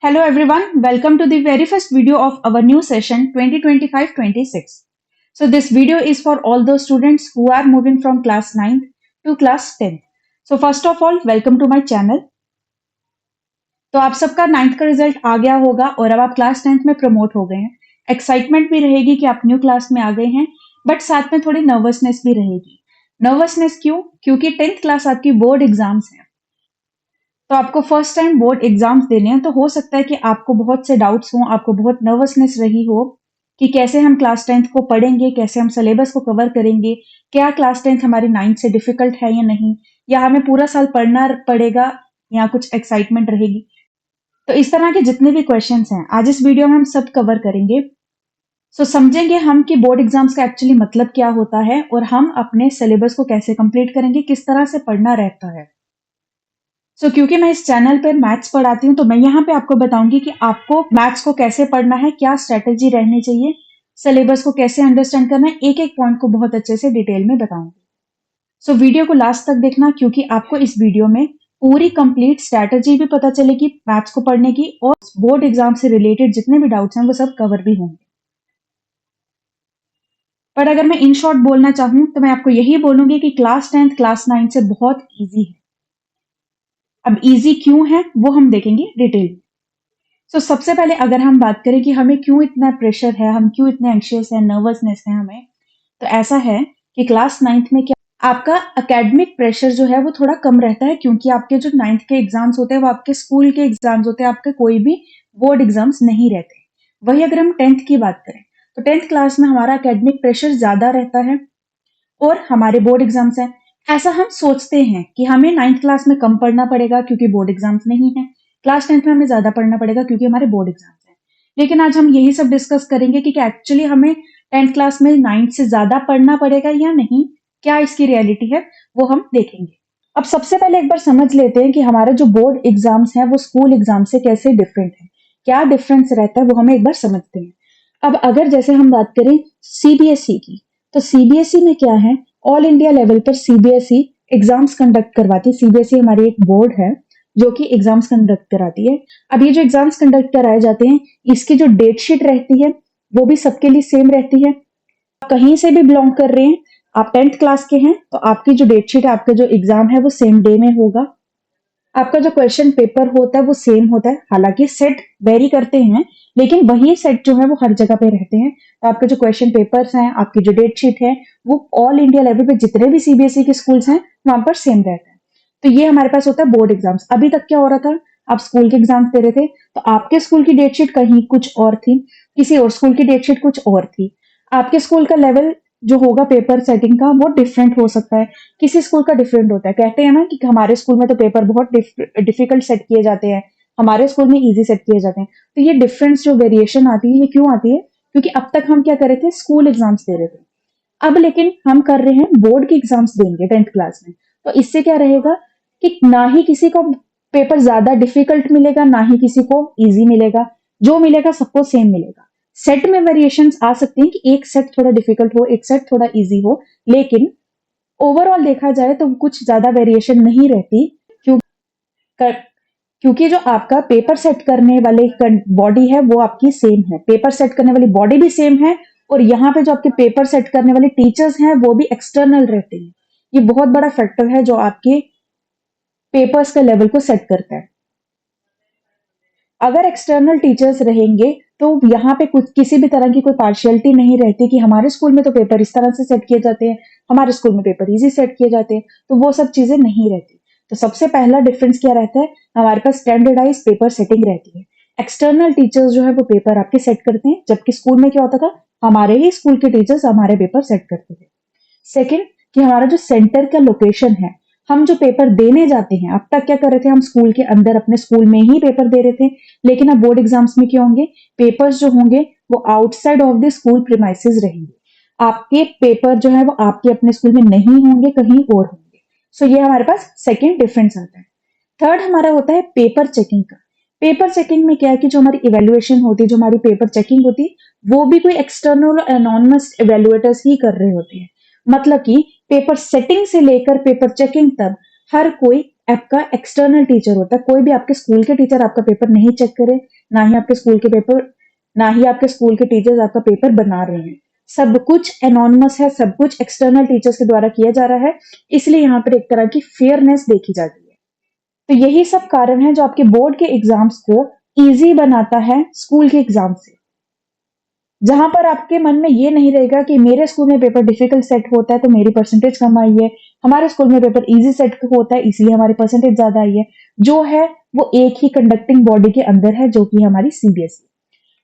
Hello everyone, welcome to the very first video of our new session 2025-26. So this video is for all those students who are moving from class 9th to class 10th. So first of all, welcome to my channel. तो आप सबका 9th का result आ गया होगा और अब आप class 10th में प्रमोट हो गए हैं। एक्साइटमेंट भी रहेगी कि आप न्यू क्लास में आ गए हैं, बट साथ में थोड़ी नर्वसनेस भी रहेगी। नर्वसनेस क्यों? क्योंकि 10th क्लास आपकी बोर्ड एग्जाम्स है। तो आपको फर्स्ट टाइम बोर्ड एग्जाम्स देने हैं, तो हो सकता है कि आपको बहुत से डाउट्स हों, आपको बहुत नर्वसनेस रही हो कि कैसे हम क्लास 10th को पढ़ेंगे, कैसे हम सिलेबस को कवर करेंगे, क्या क्लास 10th हमारी 9th से डिफिकल्ट है या नहीं, या हमें पूरा साल पढ़ना पड़ेगा या कुछ एक्साइटमेंट रहेगी। तो इस तरह के जितने भी क्वेश्चंस हैं आज इस वीडियो में हम सब कवर करेंगे। सो समझेंगे हम कि बोर्ड एग्जाम्स का एक्चुअली मतलब क्या होता है और हम अपने सिलेबस को कैसे कंप्लीट करेंगे, किस तरह से पढ़ना रहता है। क्योंकि मैं इस चैनल पर मैथ्स पढ़ाती हूँ, तो मैं यहाँ पे आपको बताऊंगी कि आपको मैथ्स को कैसे पढ़ना है, क्या स्ट्रेटेजी रहनी चाहिए, सिलेबस को कैसे अंडरस्टैंड करना है, एक एक पॉइंट को बहुत अच्छे से डिटेल में बताऊंगी। वीडियो को लास्ट तक देखना, क्योंकि आपको इस वीडियो में पूरी कंप्लीट स्ट्रेटेजी भी पता चलेगी मैथ्स को पढ़ने की, और बोर्ड एग्जाम से रिलेटेड जितने भी डाउट्स हैं वो सब कवर भी होंगे। पर अगर मैं इन शॉर्ट बोलना चाहूँ तो मैं आपको यही बोलूंगी कि क्लास 10th क्लास 9 से बहुत ईजी है। अब इजी क्यों है वो हम देखेंगे डिटेल में। सबसे पहले अगर हम बात करें कि हमें क्यों इतना प्रेशर है, हम क्यों इतने एंशियस हैं, नर्वसनेस है हमें, तो ऐसा है कि क्लास 9th में क्या आपका एकेडमिक प्रेशर जो है वो थोड़ा कम रहता है, क्योंकि आपके जो 9th के एग्जाम्स होते हैं वो आपके स्कूल के एग्जाम्स होते हैं, आपके कोई भी बोर्ड एग्जाम्स नहीं रहते। वही अगर हम 10th की बात करें तो 10th क्लास में हमारा एकेडमिक प्रेशर ज्यादा रहता है और हमारे बोर्ड एग्जाम्स हैं। ऐसा हम सोचते हैं कि हमें 9th क्लास में कम पढ़ना पड़ेगा क्योंकि बोर्ड एग्जाम्स नहीं है, क्लास 10th में हमें ज्यादा पढ़ना पड़ेगा क्योंकि हमारे बोर्ड एग्जाम्स हैं। लेकिन आज हम यही सब डिस्कस करेंगे कि एक्चुअली हमें 10th क्लास में 9th से ज्यादा पढ़ना पड़ेगा या नहीं, क्या इसकी रियलिटी है वो हम देखेंगे। अब सबसे पहले एक बार समझ लेते हैं कि हमारे जो बोर्ड एग्जाम्स हैं वो स्कूल एग्जाम से कैसे डिफरेंट है, क्या डिफरेंस रहता है वो हमें एक बार समझते हैं। अब अगर जैसे हम बात करें सीबीएसई की, तो सीबीएसई में क्या है, ऑल इंडिया लेवल पर सीबीएसई एग्जाम्स कंडक्ट करवाती है। सीबीएसई हमारी एक बोर्ड है जो कि एग्जाम्स कंडक्ट कराती है। अब ये जो एग्जाम्स कंडक्ट कराए जाते हैं, इसकी जो डेट शीट रहती है वो भी सबके लिए सेम रहती है। कहीं से भी बिलोंग कर रहे हैं, आप 10th क्लास के हैं तो आपकी जो डेट शीट है, आपका जो एग्जाम है वो सेम डे में होगा। आपका जो क्वेश्चन पेपर होता है वो सेम होता है, हालांकि सेट वेरी करते हैं लेकिन वही सेट जो है वो हर जगह पे रहते हैं। तो आपके जो क्वेश्चन पेपर्स हैं, आपकी जो डेट शीट है, वो ऑल इंडिया लेवल पे जितने भी सीबीएसई के स्कूल्स हैं वहां पर सेम रहता है। तो ये हमारे पास होता है बोर्ड एग्जाम्स। अभी तक क्या हो रहा था, आप स्कूल के एग्जाम्स दे रहे थे तो आपके स्कूल की डेट शीट कहीं कुछ और थी, किसी और स्कूल की डेट शीट कुछ और थी। आपके स्कूल का लेवल जो होगा पेपर सेटिंग का वो डिफरेंट हो सकता है, किसी स्कूल का डिफरेंट होता है। कहते हैं ना कि हमारे स्कूल में तो पेपर बहुत डिफिकल्ट सेट किए जाते हैं, हमारे स्कूल में इजी सेट किए जाते हैं। तो ये डिफरेंस जो वेरिएशन आती है ये क्यों आती है? क्योंकि अब तक हम क्या कर रहे थे, स्कूल एग्जाम्स दे रहे थे। अब लेकिन हम कर रहे हैं बोर्ड के एग्जाम्स देंगे 10th क्लास में। तो इससे क्या रहेगा कि ना ही किसी को पेपर ज्यादा डिफिकल्ट मिलेगा, ना ही किसी को इजी मिलेगा, जो मिलेगा सबको सेम मिलेगा। सेट में वेरिएशंस आ सकती हैं कि एक सेट थोड़ा डिफिकल्ट हो, एक सेट थोड़ा इजी हो, लेकिन ओवरऑल देखा जाए तो कुछ ज्यादा वेरिएशन नहीं रहती, क्योंकि जो आपका पेपर सेट करने वाले बॉडी है वो आपकी सेम है, पेपर सेट करने वाली बॉडी भी सेम है, और यहाँ पे जो आपके पेपर सेट करने वाले टीचर्स हैं वो भी एक्सटर्नल रहते हैं। ये बहुत बड़ा फैक्टर है जो आपके पेपर्स के लेवल को सेट करता है। अगर एक्सटर्नल टीचर्स रहेंगे तो यहाँ पे कुछ किसी भी तरह की कोई पार्शियलिटी नहीं रहती कि हमारे स्कूल में तो पेपर इस तरह से सेट किए जाते हैं, हमारे स्कूल में पेपर इजी सेट किए जाते हैं, तो वो सब चीजें नहीं रहती। तो सबसे पहला डिफरेंस क्या रहता है, हमारे पास स्टैंडर्डाइज पेपर सेटिंग रहती है। एक्सटर्नल टीचर्स जो है वो पेपर आपके सेट करते हैं, जबकि स्कूल में क्या होता था, हमारे ही स्कूल के टीचर्स हमारे पेपर सेट करते थे। सेकेंड, कि हमारा जो सेंटर का लोकेशन है, हम जो पेपर देने जाते हैं, अब तक क्या कर रहे थे, हम स्कूल के अंदर अपने स्कूल में ही पेपर दे रहे थे, लेकिन अब बोर्ड एग्जाम्स में क्या होंगे, पेपर्स जो होंगे वो outside of the school premises रहेंगे। आपके पेपर जो है वो आपके अपने स्कूल में नहीं होंगे, कहीं और होंगे। ये हमारे पास सेकेंड डिफरेंस आता है। थर्ड हमारा होता है पेपर चेकिंग का। पेपर चेकिंग में क्या है कि जो हमारी इवेल्युएशन होती है, जो हमारी पेपर चेकिंग होती है, वो भी कोई एक्सटर्नल एनोनिमस इवेल्युएटर्स ही कर रहे होते हैं। मतलब कि पेपर सेटिंग से लेकर पेपर चेकिंग तक हर कोई आपका एक्सटर्नल टीचर होता है। कोई भी आपके स्कूल के टीचर आपका पेपर नहीं चेक करे, ना ही आपके स्कूल के टीचर्स आपका पेपर बना रहे हैं। सब कुछ एनोनिमस है, सब कुछ एक्सटर्नल टीचर्स के द्वारा किया जा रहा है, इसलिए यहाँ पर एक तरह की फेयरनेस देखी जाती है। तो यही सब कारण है जो आपके बोर्ड के एग्जाम्स को इजी बनाता है स्कूल के एग्जाम से। जहां पर आपके मन में ये नहीं रहेगा कि मेरे स्कूल में पेपर डिफिकल्ट सेट होता है तो मेरी परसेंटेज कम आई है, हमारे स्कूल में पेपर इजी सेट होता है इसलिए हमारी परसेंटेज ज्यादा आई है। जो है वो एक ही कंडक्टिंग बॉडी के अंदर है, जो कि हमारी सीबीएसई।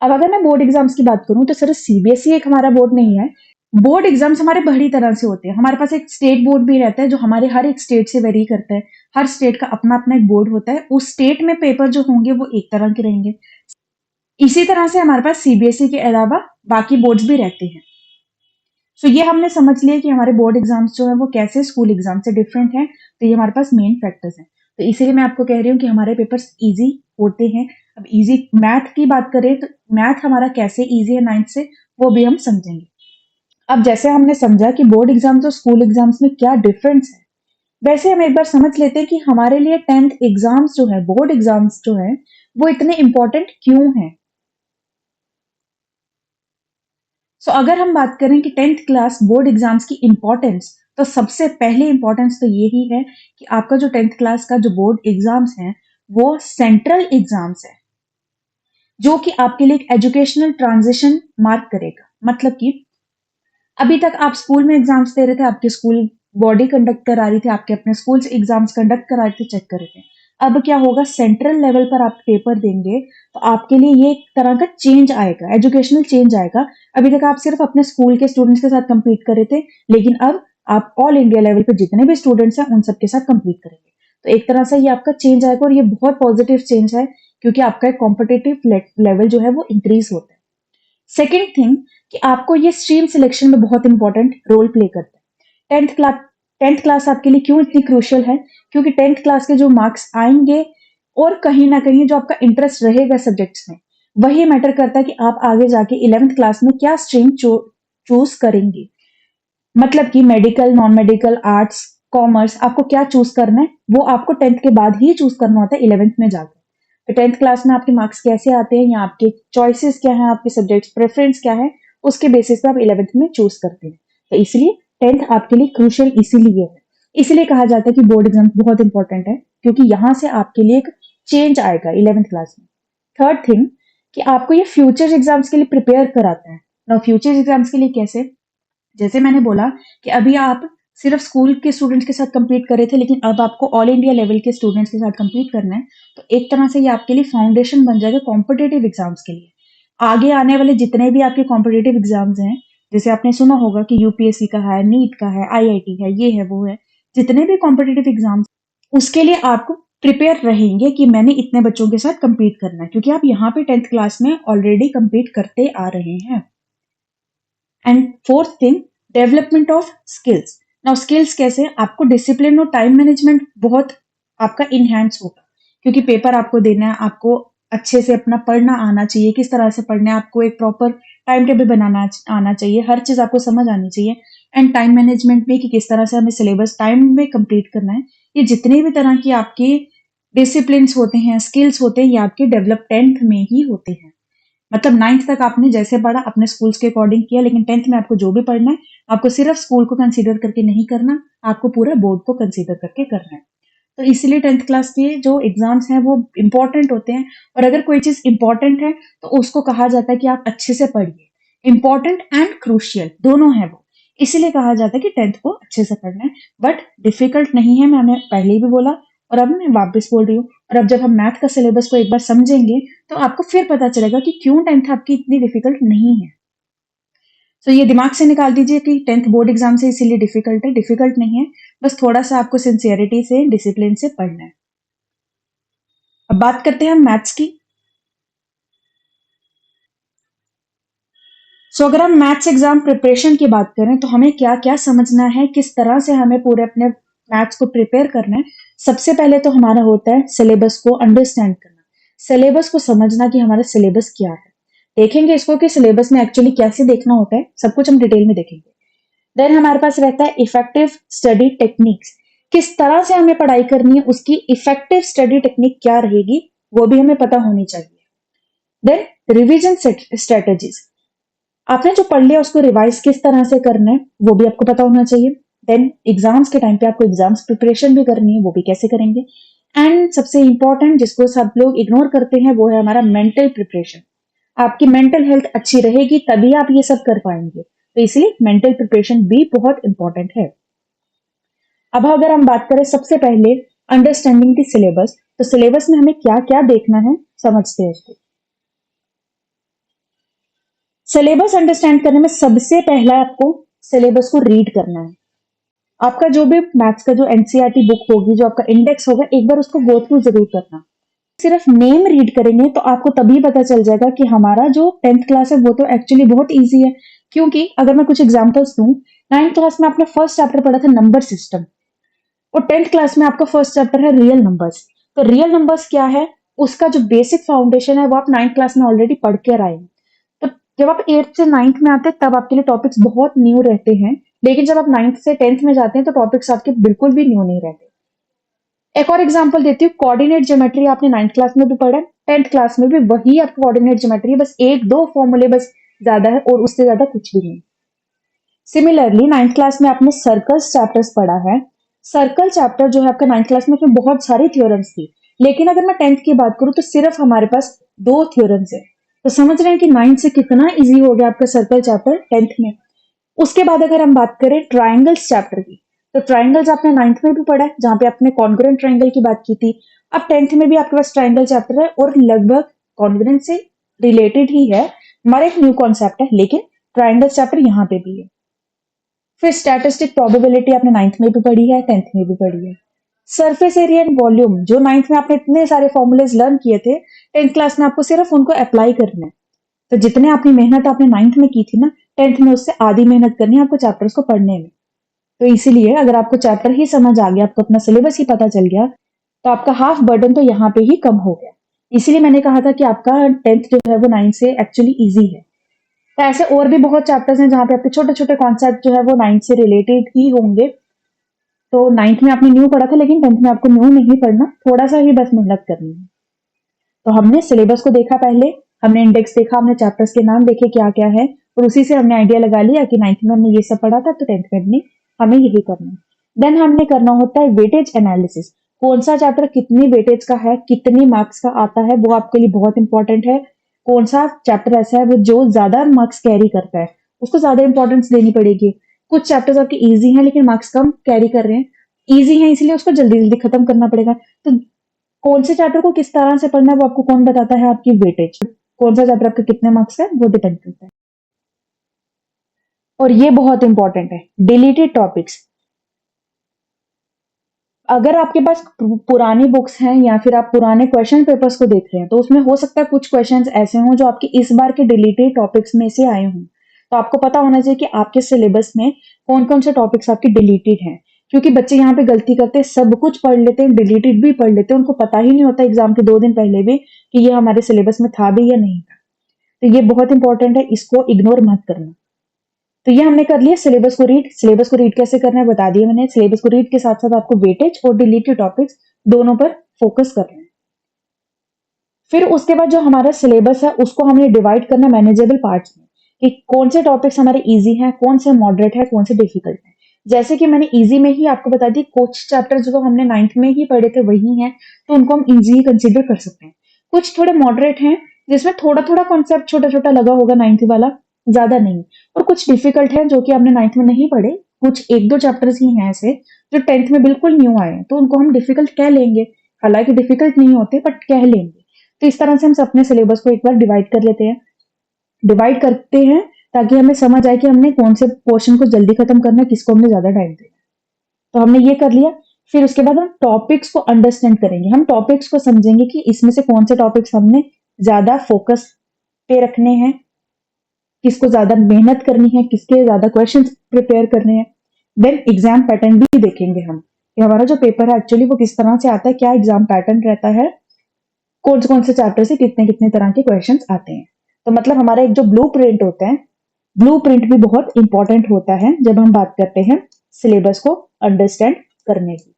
अब अगर मैं बोर्ड एग्जाम्स की बात करूं तो सिर्फ सीबीएसई एक हमारा बोर्ड नहीं है। बोर्ड एग्जाम्स हमारे बड़ी तरह से होते हैं। हमारे पास एक स्टेट बोर्ड भी रहता है जो हमारे हर एक स्टेट से वेरी करता है। हर स्टेट का अपना अपना एक बोर्ड होता है, उस स्टेट में पेपर जो होंगे वो एक तरह के रहेंगे। इसी तरह से हमारे पास सीबीएसई के अलावा बाकी बोर्ड्स भी रहते हैं। सो ये हमने समझ लिया कि हमारे बोर्ड एग्जाम्स जो है वो कैसे स्कूल एग्जाम से डिफरेंट है। तो ये हमारे पास मेन फैक्टर्स हैं। तो इसीलिए मैं आपको कह रही हूँ कि हमारे पेपर्स इजी होते हैं। अब इजी मैथ की बात करें तो मैथ हमारा कैसे इजी है 9th से, वो भी हम समझेंगे। अब जैसे हमने समझा कि बोर्ड एग्जाम्स और स्कूल एग्जाम्स में क्या डिफरेंस है, वैसे हम एक बार समझ लेते हैं कि हमारे लिए 10th एग्जाम्स जो है, बोर्ड एग्जाम्स जो है, वो इतने इंपॉर्टेंट क्यों हैं। सो अगर हम बात करें कि 10th क्लास बोर्ड एग्जाम्स की इंपॉर्टेंस, तो सबसे पहले इंपॉर्टेंस तो यही है कि आपका जो 10th क्लास का जो बोर्ड एग्जाम्स हैं वो सेंट्रल एग्जाम्स है, जो कि आपके लिए एक एजुकेशनल ट्रांजिशन मार्क करेगा। मतलब कि अभी तक आप स्कूल में एग्जाम्स दे रहे थे, आपके स्कूल बॉडी कंडक्ट करा रही थी, आपके अपने स्कूल से एग्जाम्स कंडक्ट करा रहे थे, चेक कर रहे थे। अब क्या होगा, सेंट्रल लेवल पर आप पेपर देंगे तो आपके लिए ये एक तरह का चेंज आएगा, एजुकेशनल चेंज आएगा। अभी तक आप सिर्फ अपने स्कूल के स्टूडेंट्स के साथ कंपीट कर रहे थे, लेकिन अब आप ऑल इंडिया लेवल पे जितने भी स्टूडेंट्स हैं उन सबके साथ कंपीट करेंगे। तो एक तरह से ये आपका चेंज आएगा और ये बहुत पॉजिटिव चेंज है, क्योंकि आपका एक कॉम्पिटेटिव लेवल जो है वो इंक्रीज होता है। सेकेंड थिंग कि आपको ये स्ट्रीम सिलेक्शन में बहुत इंपॉर्टेंट रोल प्ले करता है। 10th क्लास आपके लिए क्यों इतनी क्रूशियल है, क्योंकि 10th क्लास के जो मार्क्स आएंगे और कहीं ना कहीं जो आपका इंटरेस्ट रहेगा सब्जेक्ट्स में, वही मैटर करता है कि आप आगे जाके 11th क्लास में क्या स्ट्रीम चूज करेंगे। मतलब कि medical, non medical, arts, commerce, आपको क्या चूज करना है वो आपको 10th के बाद ही चूज करना होता है, 11th में जाकर। तो 10th क्लास में आपके मार्क्स कैसे आते हैं या आपके चॉइसेस क्या है, आपके सब्जेक्ट प्रेफरेंस क्या है, उसके बेसिस पे आप 11th में चूज करते हैं। तो इसलिए 10th आपके लिए क्रूशियल इसीलिए है। इसलिए कहा जाता है कि बोर्ड एग्जाम बहुत इंपॉर्टेंट है, क्योंकि यहां से आपके लिए एक चेंज आएगा 11th क्लास में। थर्ड थिंग कि आपको ये फ्यूचर एग्जाम्स के लिए प्रिपेयर कराता है ना। फ्यूचर एग्जाम्स के लिए कैसे, जैसे मैंने बोला कि अभी आप सिर्फ स्कूल के स्टूडेंट्स के साथ कंपीट कर रहे थे, लेकिन अब आपको ऑल इंडिया लेवल के स्टूडेंट्स के साथ कंपीट करना है। तो एक तरह से ये आपके लिए फाउंडेशन बन जाएगा कॉम्पिटेटिव एग्जाम्स के लिए। आगे आने वाले जितने भी आपके कॉम्पिटेटिव एग्जाम्स हैं, जैसे आपने सुना होगा कि यूपीएससी का है, नीट का है, आईआईटी है, ये है वो है, जितने भी कॉम्पिटेटिव एग्जाम्स, उसके लिए आपको प्रिपेयर रहेंगे कि मैंने इतने बच्चों के साथ कंपीट करना है, क्योंकि आप यहाँ पे 10th क्लास में ऑलरेडी कंपीट करते आ रहे हैं। And fourth thing, development of skills. Now skills कैसे, आपको डिसिप्लिन और टाइम मैनेजमेंट बहुत आपका इनहैंस होगा, क्योंकि पेपर आपको देना है, आपको अच्छे से अपना पढ़ना आना चाहिए, किस तरह से पढ़ना है, आपको एक प्रॉपर टाइम टेबल बनाना आना चाहिए, हर चीज आपको समझ आनी चाहिए। एंड टाइम मैनेजमेंट भी कि किस तरह से हमें सिलेबस टाइम में कंप्लीट करना है। ये जितने भी तरह की आपकी डिसिप्लिन होते हैं, स्किल्स होते हैं, ये आपके डेवलप 10th में ही होते हैं। मतलब 9th तक आपने जैसे पढ़ा अपने स्कूल्स के अकॉर्डिंग किया, लेकिन 10th में आपको जो भी पढ़ना है, आपको सिर्फ स्कूल को कंसीडर करके नहीं करना, आपको पूरा बोर्ड को कंसीडर करके करना है। तो इसलिए 10th क्लास के जो एग्जाम्स हैं वो इंपॉर्टेंट होते हैं। और अगर कोई चीज इंपॉर्टेंट है तो उसको कहा जाता है कि आप अच्छे से पढ़िए। इंपॉर्टेंट एंड क्रूशियल दोनों है वो, इसीलिए कहा जाता है कि 10th को अच्छे से पढ़ना है। बट डिफिकल्ट नहीं है, मैंने पहले भी बोला और अब मैं वापस बोल रही हूँ। और अब जब हम मैथ का सिलेबस को एक बार समझेंगे तो आपको फिर पता चलेगा कि क्यों 10th आपकी इतनी डिफिकल्ट नहीं है। तो ये दिमाग से निकाल दीजिए कि 10th बोर्ड एग्जाम से इसीलिए डिफिकल्ट है, डिफिकल्ट नहीं है, बस थोड़ा सा आपको सिंसियरिटी से, डिसिप्लिन से पढ़ना है। अब बात करते हैं हम मैथ्स की। सो अगर हम मैथ्स एग्जाम प्रिपरेशन की बात करें तो हमें क्या क्या समझना है, किस तरह से हमें पूरे अपने मैथ्स को प्रिपेयर करना है। सबसे पहले तो हमारा होता है सिलेबस को अंडरस्टैंड करना, सिलेबस को समझना कि हमारा सिलेबस क्या है। देखेंगे इसको कि सिलेबस में एक्चुअली कैसे देखना होता है, सब कुछ हम डिटेल में देखेंगे। देन हमारे पास रहता है इफेक्टिव स्टडी टेक्निक्स, किस तरह से हमें पढ़ाई करनी है, उसकी इफेक्टिव स्टडी टेक्निक क्या रहेगी वो भी हमें पता होनी चाहिए। देन रिवीजन स्ट्रेटेजीज, आपने जो पढ़ लिया उसको रिवाइज किस तरह से करना है वो भी आपको पता होना चाहिए। देन एग्जाम्स के टाइम पे आपको एग्जाम्स प्रिपरेशन भी करनी है, वो भी कैसे करेंगे। एंड सबसे इंपॉर्टेंट जिसको सब लोग इग्नोर करते हैं वो है हमारा मेंटल प्रिपरेशन। आपकी मेंटल हेल्थ अच्छी रहेगी तभी आप ये सब कर पाएंगे, तो इसलिए मेंटल प्रिपरेशन भी बहुत इंपॉर्टेंट है। अब अगर हम बात करें सबसे पहले अंडरस्टैंडिंग द सिलेबस, तो सिलेबस में हमें क्या क्या देखना है समझते हैं उसको। सिलेबस अंडरस्टैंड करने में सबसे पहला आपको सिलेबस को रीड करना है। आपका जो भी मैथ्स का जो एनसीईआरटी बुक होगी, जो आपका इंडेक्स होगा, एक बार उसको गो थ्रू जरूर करना। सिर्फ नेम रीड करेंगे तो आपको तभी पता चल जाएगा कि हमारा जो 10th क्लास है वो तो एक्चुअली बहुत इजी है। क्योंकि अगर मैं कुछ एग्जांपल्स दूं, 9th क्लास में आपने फर्स्ट चैप्टर पढ़ा था नंबर सिस्टम, और 10th क्लास में आपका फर्स्ट चैप्टर है रियल नंबर्स। तो रियल नंबर्स क्या है, उसका जो बेसिक फाउंडेशन है वो आप 9th क्लास में ऑलरेडी पढ़ के आए हैं। तो जब आप 8th से 9th में आते हैं तब आपके लिए टॉपिक्स बहुत न्यू रहते हैं, लेकिन जब आप 9th से 10th में जाते हैं तो टॉपिक्स आपके बिल्कुल भी न्यू नहीं रहते। एक और एग्जांपल देती हूँ, कोऑर्डिनेट ज्योमेट्री आपने 9th क्लास में भी पढ़ा है, 10th क्लास में भी वही आपका कोऑर्डिनेट ज्योमेट्री है, बस एक दो फॉर्मूले बस ज्यादा है और उससे ज्यादा कुछ भी नहीं। सिमिलरली 9th क्लास में आपने सर्कल्स चैप्टर्स पढ़ा है। सर्कल चैप्टर जो है आपका 9th क्लास में, उसमें बहुत सारी थ्योरम्स थी, लेकिन अगर मैं 10th की बात करूं तो सिर्फ हमारे पास दो थ्योरम्स है। तो समझ रहे हैं कि 9th से कितना इजी हो गया आपका सर्कल चैप्टर 10th में। उसके बाद अगर हम बात करें ट्राइंगल्स चैप्टर की, तो ट्राइंगल्स आपने 9th में भी पढ़ा है, जहां पे आपने कॉन्ग्रुएंट ट्राइंगल की बात की थी। अब 10th में भी आपके पास ट्राइंगल चैप्टर है और लगभग कॉन्ग्रुएंट से रिलेटेड ही है, हमारा एक न्यू कॉन्सेप्ट है, लेकिन ट्राइंगल चैप्टर यहाँ पे भी है। फिर स्टैटिस्टिक प्रोबेबिलिटी आपने 9th में भी पढ़ी है, 10th में भी पढ़ी है। सरफेस एरिया एंड वॉल्यूम जो 9th में आपने इतने सारे फॉर्मूलेज लर्न किए थे, 10th क्लास में आपको सिर्फ उनको अप्लाई करना है। तो जितने आपकी मेहनत आपने 9th में की थी ना, 10th में उससे आधी मेहनत करनी है आपको चैप्टर्स को पढ़ने में। तो इसीलिए अगर आपको चैप्टर ही समझ आ गया, आपको अपना सिलेबस ही पता चल गया, तो आपका हाफ बर्डन तो यहाँ पे ही कम हो गया। इसीलिए मैंने कहा था कि आपका 10th जो है वो 9th से एक्चुअली ईजी है। तो ऐसे और भी बहुत चैप्टर्स हैं जहाँ पे आपके छोटे छोटे कॉन्सेप्ट जो है वो 9th से रिलेटेड ही होंगे। तो 9th में आपने न्यू पढ़ा था, लेकिन 10th में आपको न्यू नहीं पढ़ना, थोड़ा सा ही बस मेहनत करनी है। तो हमने सिलेबस को देखा, पहले हमने इंडेक्स देखा, हमने चैप्टर्स के नाम देखे क्या क्या है, और उसी से हमने आइडिया लगा लिया कि 9th में हमने ये सब पढ़ा था तो 10th में हमें यही करना है। देन हमने करना होता है वेटेज एनालिसिस। कौन सा चैप्टर कितनी वेटेज का है, कितनी मार्क्स का आता है, वो आपके लिए बहुत इंपॉर्टेंट है। कौन सा चैप्टर ऐसा है वो जो ज्यादा मार्क्स कैरी करता है, उसको ज्यादा इंपॉर्टेंस देनी पड़ेगी। कुछ चैप्टर्स आपके इजी हैं लेकिन मार्क्स कम कैरी कर रहे हैं, इजी हैं इसलिए उसको जल्दी जल्दी खत्म करना पड़ेगा। तो कौन से चैप्टर को किस तरह से पढ़ना है वो आपको कौन बताता है, आपकी वेटेज। कौन सा चैप्टर आपके कितने मार्क्स है वो डिपेंड करता है। और ये बहुत इंपॉर्टेंट है, डिलीटेड टॉपिक्स। अगर आपके पास पुरानी बुक्स हैं या फिर आप पुराने क्वेश्चन पेपर्स को देख रहे हैं, तो उसमें हो सकता है कुछ क्वेश्चंस ऐसे हों जो आपके इस बार के डिलीटेड टॉपिक्स में से आए हों। तो आपको पता होना चाहिए कि आपके सिलेबस में कौन कौन से टॉपिक्स आपके डिलीटेड हैं। क्योंकि बच्चे यहाँ पे गलती करते हैं, सब कुछ पढ़ लेते हैं, डिलीटेड भी पढ़ लेते हैं, उनको पता ही नहीं होता एग्जाम के 2 दिन पहले भी कि ये हमारे सिलेबस में था भी या नहीं था। तो ये बहुत इंपॉर्टेंट है, इसको इग्नोर मत करना। तो ये हमने कर लिया सिलेबस को रीड। सिलेबस को रीड कैसे करना है बता दिया मैंने। सिलेबस को रीड के साथ साथ आपको वेटेज और डिलीटेड टॉपिक्स दोनों पर फोकस करना है। फिर उसके बाद जो हमारा सिलेबस है उसको हमने डिवाइड करना मैनेजेबल पार्ट्स में, कि कौन से टॉपिक्स हमारे इजी हैं, कौन से मॉडरेट है, कौन से डिफिकल्ट है। जैसे कि मैंने इजी में ही आपको बता दी, कुछ चैप्टर जो हमने 9th में ही पढ़े थे वही हैं, तो उनको हम इजी कंसिडर कर सकते हैं। कुछ थोड़े मॉडरेट हैं जिसमें थोड़ा थोड़ा कॉन्सेप्ट छोटा छोटा लगा होगा 9th वाला, ज्यादा नहीं। और कुछ डिफिकल्ट है जो कि आपने 9th में नहीं पढ़े, कुछ एक दो चैप्टर्स ही हैं ऐसे जो 10th में बिल्कुल न्यू आए हैं, तो उनको हम डिफिकल्ट कह लेंगे। हालांकि डिफिकल्ट नहीं होते बट कह लेंगे। तो इस तरह से हम अपने सिलेबस को एक बार डिवाइड कर लेते हैं, डिवाइड करते हैं ताकि हमें समझ आए कि हमने कौन से पोर्शन को जल्दी खत्म करना है, किसको हमने ज्यादा टाइम देना है। तो हमने ये कर लिया। फिर उसके बाद हम टॉपिक्स को अंडरस्टैंड करेंगे, हम टॉपिक्स को समझेंगे कि इसमें से कौन से टॉपिक्स हमने ज्यादा फोकस पे रखने हैं, किसको ज्यादा मेहनत करनी है, किसके ज्यादा क्वेश्चन प्रिपेयर करने हैं। देन एग्जाम पैटर्न भी देखेंगे हम कि हमारा जो पेपर है एक्चुअली वो किस तरह से आता है, क्या एग्जाम पैटर्न रहता है, कौन से चैप्टर से कितने कितने तरह के क्वेश्चंस आते हैं। तो मतलब हमारा एक जो ब्लू प्रिंट होता है, ब्लू प्रिंट भी बहुत इंपॉर्टेंट होता है जब हम बात करते हैं सिलेबस को अंडरस्टैंड करने की।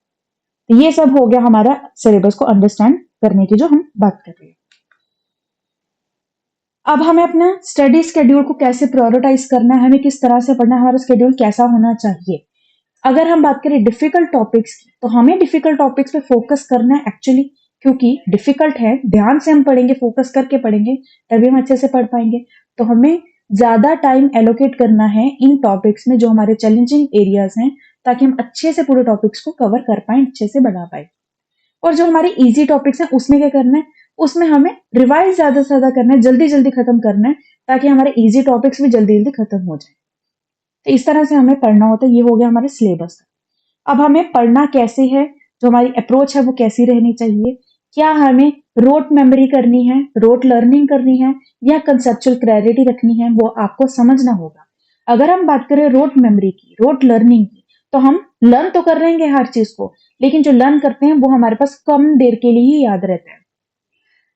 तो ये सब हो गया हमारा सिलेबस को अंडरस्टैंड करने की जो हम बात कर रहे हैं। अब हमें अपना स्टडी शेड्यूल को कैसे प्रायोरिटाइज करना है, हमें किस तरह से पढ़ना है, हमारा शेड्यूल कैसा होना चाहिए। अगर हम बात करें डिफिकल्ट टॉपिक्स की, तो हमें डिफिकल्ट टॉपिक्स पे फोकस करना है एक्चुअली, क्योंकि डिफिकल्ट है, ध्यान से हम पढ़ेंगे, फोकस करके पढ़ेंगे, तभी हम अच्छे से पढ़ पाएंगे। तो हमें ज्यादा टाइम एलोकेट करना है इन टॉपिक्स में जो हमारे चैलेंजिंग एरियाज हैं, ताकि हम अच्छे से पूरे टॉपिक्स को कवर कर पाए, अच्छे से बना पाए। और जो हमारे इजी टॉपिक्स हैं उसमें क्या करना है, उसमें हमें रिवाइज ज्यादा से ज्यादा करना है, जल्दी जल्दी खत्म करना है, ताकि हमारे इजी टॉपिक्स भी जल्दी जल्दी खत्म हो जाए। तो इस तरह से हमें पढ़ना होता है। ये हो गया हमारे सिलेबस का। अब हमें पढ़ना कैसे है, जो हमारी अप्रोच है वो कैसी रहनी चाहिए, क्या हमें रोट मेमोरी करनी है, रोट लर्निंग करनी है, या कंसेप्चुअल क्लैरिटी रखनी है, वो आपको समझना होगा। अगर हम बात करें रोट मेमोरी की, रोट लर्निंग की, तो हम लर्न तो कर लेंगे हर चीज को, लेकिन जो लर्न करते हैं वो हमारे पास कम देर के लिए ही याद रहता है।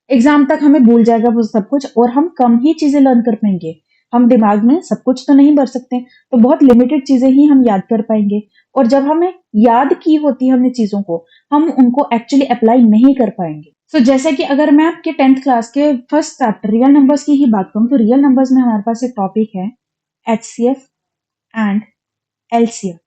एग्जाम तक हमें भूल जाएगा वो सब कुछ, और हम कम ही चीजें लर्न कर पाएंगे। हम दिमाग में सब कुछ तो नहीं भर सकते, तो बहुत लिमिटेड चीजें ही हम याद कर पाएंगे। और जब हमें याद की होती है हमने चीजों को, हम उनको एक्चुअली अप्लाई नहीं कर पाएंगे। सो जैसे कि अगर मैं आपके 10th क्लास के फर्स्ट चैप्टर रियल नंबर्स की ही बात करूं, तो रियल नंबर्स में हमारे पास एक टॉपिक है HCF एंड LCM।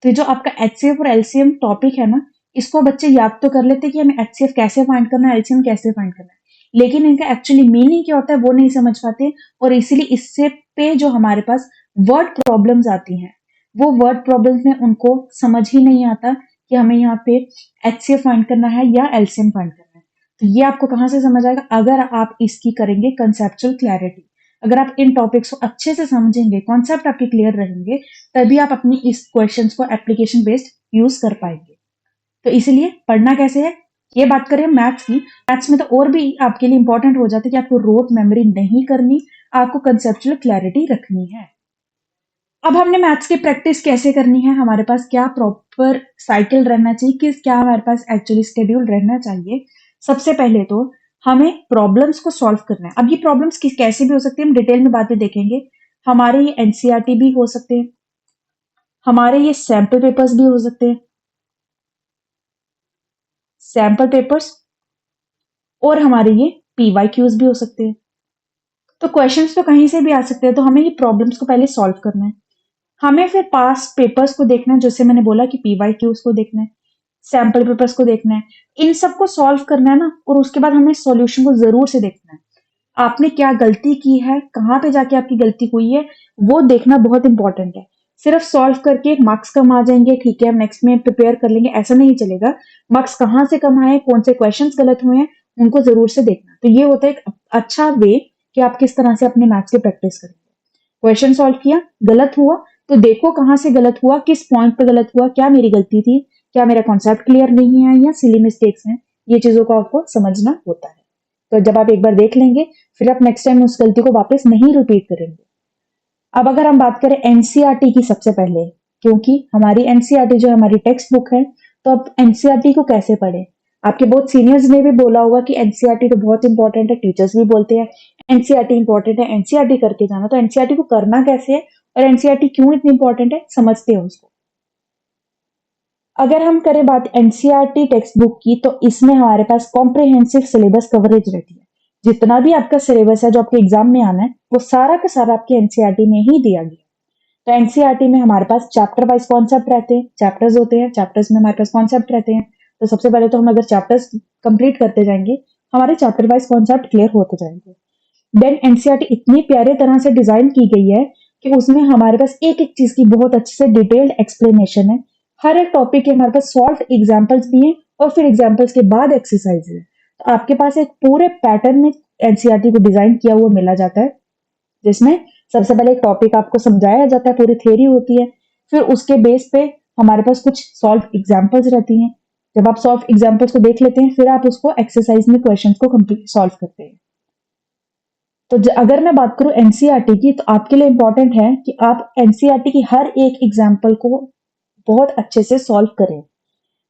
तो जो आपका HCF और LCM टॉपिक है ना, इसको बच्चे याद तो कर लेते कि हमें HCF कैसे फाइंड करना है, LCM कैसे फाइंड करना है, लेकिन इनका एक्चुअली मीनिंग क्या होता है वो नहीं समझ पाते। और इसीलिए इससे पे जो हमारे पास वर्ड प्रॉब्लम्स आती हैं, वो वर्ड प्रॉब्लम्स में उनको समझ ही नहीं आता कि हमें यहाँ पे HCF फाइंड करना है या LCM फाइंड करना है। तो ये आपको कहाँ से समझ आएगा, अगर आप इसकी करेंगे कंसेप्चुअल क्लैरिटी। अगर आप इन टॉपिक्स को अच्छे से समझेंगे, कॉन्सेप्ट आपके क्लियर रहेंगे, तभी आप अपनी इस क्वेश्चंस को एप्लीकेशन बेस्ड यूज कर पाएंगे। तो इसलिए पढ़ना कैसे है, ये बात करें मैथ्स की। मैथ्स में तो और भी आपके लिए इंपॉर्टेंट हो जाता है कि आपको रोट मेमोरी नहीं करनी, आपको कंसेप्चुअल क्लैरिटी रखनी है। अब हमने मैथ्स की प्रैक्टिस कैसे करनी है, हमारे पास क्या प्रॉपर साइकिल रहना चाहिए, कि क्या हमारे पास एक्चुअली शेड्यूल रहना चाहिए। सबसे पहले तो हमें प्रॉब्लम्स को सॉल्व करना है। अब ये प्रॉब्लम्स कैसे भी हो सकती है, हम डिटेल में बातें देखेंगे। हमारे ये एनसीईआरटी भी हो सकते हैं, हमारे ये सैंपल पेपर्स भी हो सकते हैं, सैंपल पेपर्स, और हमारे ये पीवाईक्यूज भी हो सकते हैं। तो क्वेश्चंस तो कहीं से भी आ सकते हैं, तो हमें ये प्रॉब्लम्स को पहले सॉल्व करना है। हमें फिर पास्ट पेपर्स को देखना है, जैसे मैंने बोला कि पीवाईक्यूज को देखना है, सैंपल पेपर्स को देखना है, इन सबको सॉल्व करना है ना। और उसके बाद हमें सॉल्यूशन को जरूर से देखना है, आपने क्या गलती की है, कहाँ पे जाके आपकी गलती हुई है, वो देखना बहुत इंपॉर्टेंट है। सिर्फ सॉल्व करके मार्क्स कम आ जाएंगे, ठीक है हम नेक्स्ट में प्रिपेयर कर लेंगे, ऐसा नहीं चलेगा। मार्क्स कहाँ से कम आए, कौन से क्वेश्चंस गलत हुए हैं, उनको जरूर से देखना। तो ये होता है एक अच्छा वे कि आप किस तरह से अपने मैथ्स की प्रैक्टिस करेंगे। क्वेश्चन सॉल्व किया, गलत हुआ, तो देखो कहाँ से गलत हुआ, किस पॉइंट पे गलत हुआ, क्या मेरी गलती थी, क्या मेरा कॉन्सेप्ट क्लियर नहीं है, या सिली मिस्टेक्स हैं। ये चीजों को आपको समझना होता है। तो जब आप एक बार देख लेंगे, फिर आप नेक्स्ट टाइम उस गलती को वापस नहीं रिपीट करेंगे। अब अगर हम बात करें एनसीईआरटी की सबसे पहले, क्योंकि हमारी एनसीईआरटी जो हमारी टेक्स्ट बुक है, तो अब एनसीईआरटी को कैसे पढ़े। आपके बहुत सीनियर्स ने भी बोला होगा कि एनसीईआरटी तो बहुत इंपॉर्टेंट है, टीचर्स भी बोलते हैं एनसीईआरटी इंपॉर्टेंट है, एनसीईआरटी करके जाना। तो एनसीईआरटी को करना कैसे है और एनसीईआरटी क्यों इतनी इंपॉर्टेंट है, समझते हैं उसको। अगर हम करें बात एनसीईआरटी टेक्स्ट बुक की, तो इसमें हमारे पास कॉम्प्रिहेंसिव सिलेबस कवरेज रहती है। जितना भी आपका सिलेबस है जो आपके एग्जाम में आना है, वो सारा का सारा आपके एनसीईआरटी में ही दिया गया। तो एनसीईआरटी में हमारे पास चैप्टर वाइज कॉन्सेप्ट रहते हैं, चैप्टर्स होते हैं, चैप्टर्स में हमारे पास कॉन्सेप्ट रहते हैं। तो सबसे पहले तो हम अगर चैप्टर्स कंप्लीट करते जाएंगे, हमारे चैप्टर वाइज कॉन्सेप्ट क्लियर होते जाएंगे। देन एनसीईआरटी इतनी प्यारे तरह से डिजाइन की गई है कि उसमें हमारे पास एक एक चीज की बहुत अच्छे से डिटेल्ड एक्सप्लेनेशन है। हर एक टॉपिक के हमारे पास सॉल्व एग्जाम्पल्स भी हैं, और फिर एग्जाम्पल्स के बाद एक्सरसाइज है। तो आपके पास एक पूरे पैटर्न में एनसीईआरटी को डिजाइन किया हुआ मिला जाता है, जिसमें सबसे पहले एक टॉपिक आपको समझाया जाता है, पूरी थ्योरी होती है, फिर उसके बेस पे हमारे पास कुछ सॉल्व एग्जाम्पल्स रहती हैं। जब आप सॉल्व एग्जाम्पल्स को देख लेते हैं, फिर आप उसको एक्सरसाइज में क्वेश्चन को कंप्लीट सॉल्व करते हैं। तो अगर मैं बात करूं एनसीईआरटी की, तो आपके लिए इंपॉर्टेंट है कि आप एनसीईआरटी की हर एक एग्जाम्पल को बहुत अच्छे से सॉल्व करें।